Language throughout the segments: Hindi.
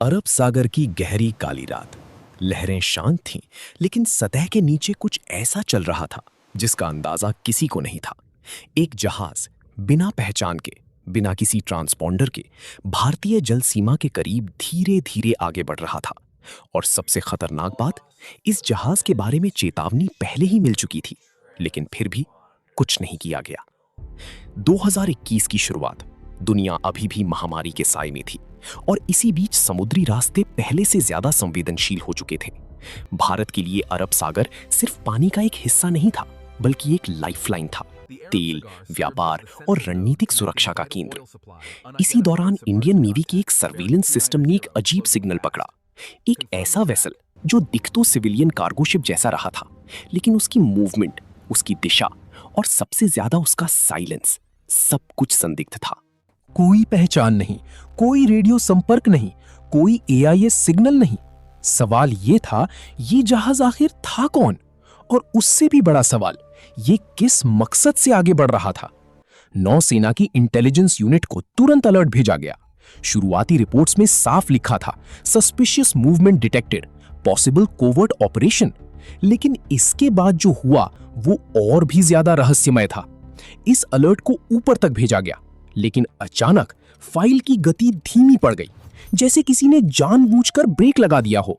अरब सागर की गहरी काली रात। लहरें शांत थीं, लेकिन सतह के नीचे कुछ ऐसा चल रहा था जिसका अंदाजा किसी को नहीं था। एक जहाज बिना पहचान के, बिना किसी ट्रांसपॉन्डर के, भारतीय जल सीमा के करीब धीरे धीरे आगे बढ़ रहा था। और सबसे खतरनाक बात, इस जहाज के बारे में चेतावनी पहले ही मिल चुकी थी, लेकिन फिर भी कुछ नहीं किया गया। 2021 की शुरुआत, दुनिया अभी भी महामारी के साए में थी और इसी बीच समुद्री रास्ते पहले से ज्यादा संवेदनशील हो चुके थे। भारत के लिए अरब सागर सिर्फ पानी का एक हिस्सा नहीं था, बल्कि एक लाइफलाइन था, तेल, व्यापार और रणनीतिक सुरक्षा का केंद्र। इसी दौरान इंडियन नेवी के एक सर्विलेंस सिस्टम ने एक अजीब सिग्नल पकड़ा। एक ऐसा वेसल जो दिख तो सिविलियन कार्गो शिप जैसा रहा था, लेकिन उसकी मूवमेंट, उसकी दिशा और सबसे ज्यादा उसका साइलेंस, सब कुछ संदिग्ध था। कोई पहचान नहीं, कोई रेडियो संपर्क नहीं, कोई एआईएस सिग्नल नहीं। सवाल ये था, ये जहाज आखिर था कौन? और उससे भी बड़ा सवाल, ये किस मकसद से आगे बढ़ रहा था? नौसेना की इंटेलिजेंस यूनिट को तुरंत अलर्ट भेजा गया। शुरुआती रिपोर्ट्स में साफ लिखा था, suspicious movement detected, possible covert operation. लेकिन इसके बाद जो हुआ वो और भी ज्यादा रहस्यमय था। इस अलर्ट को ऊपर तक भेजा गया, लेकिन अचानक फाइल की गति धीमी पड़ गई, जैसे किसी ने जानबूझकर ब्रेक लगा दिया हो।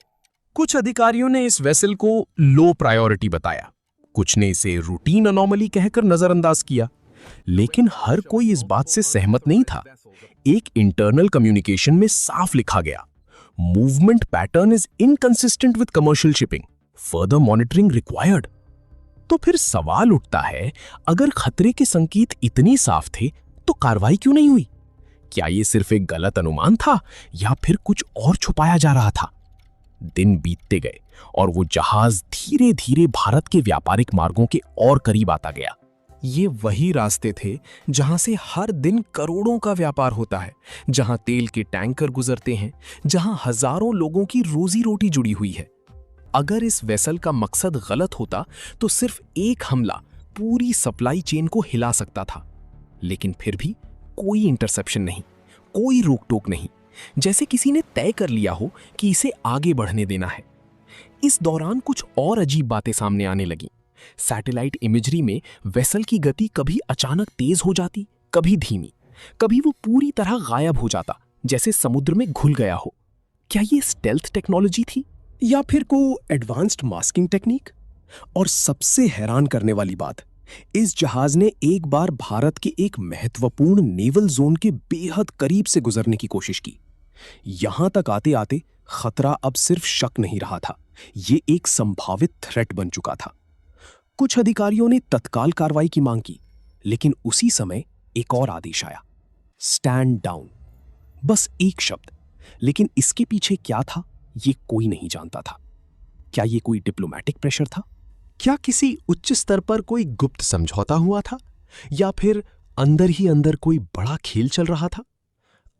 कुछ अधिकारियों ने इस वेसल को लो प्रायोरिटी बताया, कुछ ने इसे रूटीन अनोमली कहकर नजरअंदाज किया, लेकिन हर कोई इस बात से सहमत नहीं था। एक इंटरनल कम्युनिकेशन में साफ लिखा गया, movement pattern is inconsistent with commercial shipping, further monitoring required. तो फिर सवाल उठता है, अगर खतरे के संकेत इतनी साफ थे तो कार्रवाई क्यों नहीं हुई? क्या यह सिर्फ एक गलत अनुमान था या फिर कुछ और छुपाया जा रहा था? दिन बीतते गए और वो जहाज धीरे धीरे भारत के व्यापारिक मार्गों के और करीब आता गया। ये वही रास्ते थे जहां से हर दिन करोड़ों का व्यापार होता है, जहां तेल के टैंकर गुजरते हैं, जहां हजारों लोगों की रोजी रोटी जुड़ी हुई है। अगर इस वेसल का मकसद गलत होता तो सिर्फ एक हमला पूरी सप्लाई चेन को हिला सकता था। लेकिन फिर भी कोई इंटरसेप्शन नहीं, कोई रोक टोक नहीं, जैसे किसी ने तय कर लिया हो कि इसे आगे बढ़ने देना है। इस दौरान कुछ और अजीब बातें सामने आने लगीं। सैटेलाइट इमेजरी में वेसल की गति कभी अचानक तेज हो जाती, कभी धीमी, कभी वो पूरी तरह गायब हो जाता, जैसे समुद्र में घुल गया हो। क्या ये स्टेल्थ टेक्नोलॉजी थी या फिर कोई एडवांस्ड मास्किंग टेक्निक? और सबसे हैरान करने वाली बात, इस जहाज ने एक बार भारत के एक महत्वपूर्ण नेवल जोन के बेहद करीब से गुजरने की कोशिश की। यहां तक आते आते खतरा अब सिर्फ शक नहीं रहा था, ये एक संभावित थ्रेट बन चुका था। कुछ अधिकारियों ने तत्काल कार्रवाई की मांग की, लेकिन उसी समय एक और आदेश आया, स्टैंड डाउन। बस एक शब्द, लेकिन इसके पीछे क्या था ये कोई नहीं जानता था। क्या ये कोई डिप्लोमैटिक प्रेशर था? क्या किसी उच्च स्तर पर कोई गुप्त समझौता हुआ था? या फिर अंदर ही अंदर कोई बड़ा खेल चल रहा था?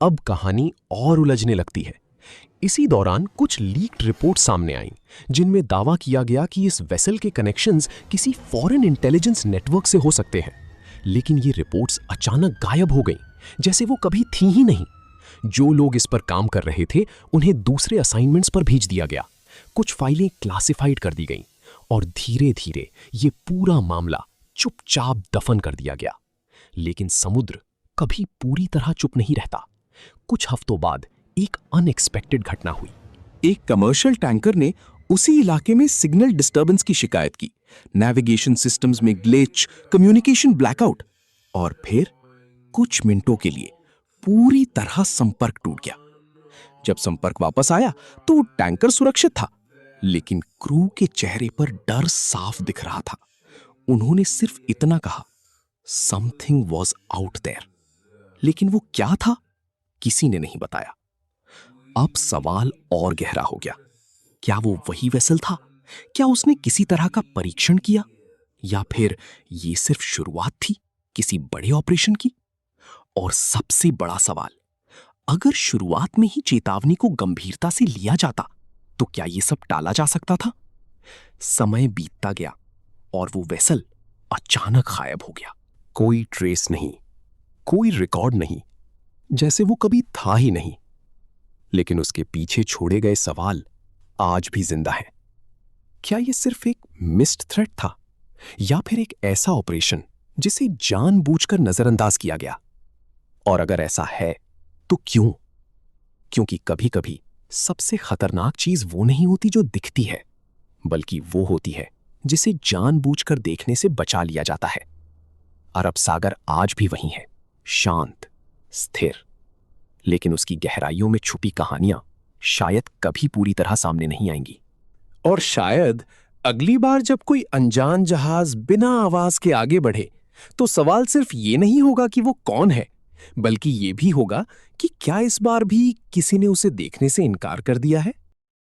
अब कहानी और उलझने लगती है। इसी दौरान कुछ लीक्ड रिपोर्ट सामने आईं, जिनमें दावा किया गया कि इस वेसल के कनेक्शंस किसी फॉरेन इंटेलिजेंस नेटवर्क से हो सकते हैं। लेकिन ये रिपोर्ट्स अचानक गायब हो गईं, जैसे वो कभी थी ही नहीं। जो लोग इस पर काम कर रहे थे उन्हें दूसरे असाइनमेंट्स पर भेज दिया गया, कुछ फाइलें क्लासिफाइड कर दी गईं और धीरे धीरे ये पूरा मामला चुपचाप दफन कर दिया गया। लेकिन समुद्र कभी पूरी तरह चुप नहीं रहता। कुछ हफ्तों बाद एक अनएक्सपेक्टेड घटना हुई। एक कमर्शियल टैंकर ने उसी इलाके में सिग्नल डिस्टर्बेंस की शिकायत की, नेविगेशन सिस्टम्स में ग्लिच, कम्युनिकेशन ब्लैकआउट, और फिर कुछ मिनटों के लिए पूरी तरह संपर्क टूट गया। जब संपर्क वापस आया तो टैंकर सुरक्षित था, लेकिन क्रू के चेहरे पर डर साफ दिख रहा था। उन्होंने सिर्फ इतना कहा, समथिंग वॉज आउट देयर। लेकिन वो क्या था, किसी ने नहीं बताया। अब सवाल और गहरा हो गया। क्या वो वही वेसल था? क्या उसने किसी तरह का परीक्षण किया? या फिर ये सिर्फ शुरुआत थी किसी बड़े ऑपरेशन की? और सबसे बड़ा सवाल, अगर शुरुआत में ही चेतावनी को गंभीरता से लिया जाता तो क्या ये सब टाला जा सकता था? समय बीतता गया और वो वेसल अचानक गायब हो गया। कोई ट्रेस नहीं, कोई रिकॉर्ड नहीं, जैसे वो कभी था ही नहीं। लेकिन उसके पीछे छोड़े गए सवाल आज भी जिंदा हैं। क्या यह सिर्फ एक मिस्ड थ्रेट था, या फिर एक ऐसा ऑपरेशन जिसे जानबूझकर नजरअंदाज किया गया? और अगर ऐसा है तो क्यों? क्योंकि कभी-कभी सबसे खतरनाक चीज वो नहीं होती जो दिखती है, बल्कि वो होती है जिसे जानबूझकर देखने से बचा लिया जाता है। अरब सागर आज भी वही है, शांत, स्थिर, लेकिन उसकी गहराइयों में छुपी कहानियां शायद कभी पूरी तरह सामने नहीं आएंगी। और शायद अगली बार जब कोई अनजान जहाज बिना आवाज के आगे बढ़े, तो सवाल सिर्फ ये नहीं होगा कि वो कौन है, बल्कि ये भी होगा कि क्या इस बार भी किसी ने उसे देखने से इनकार कर दिया है।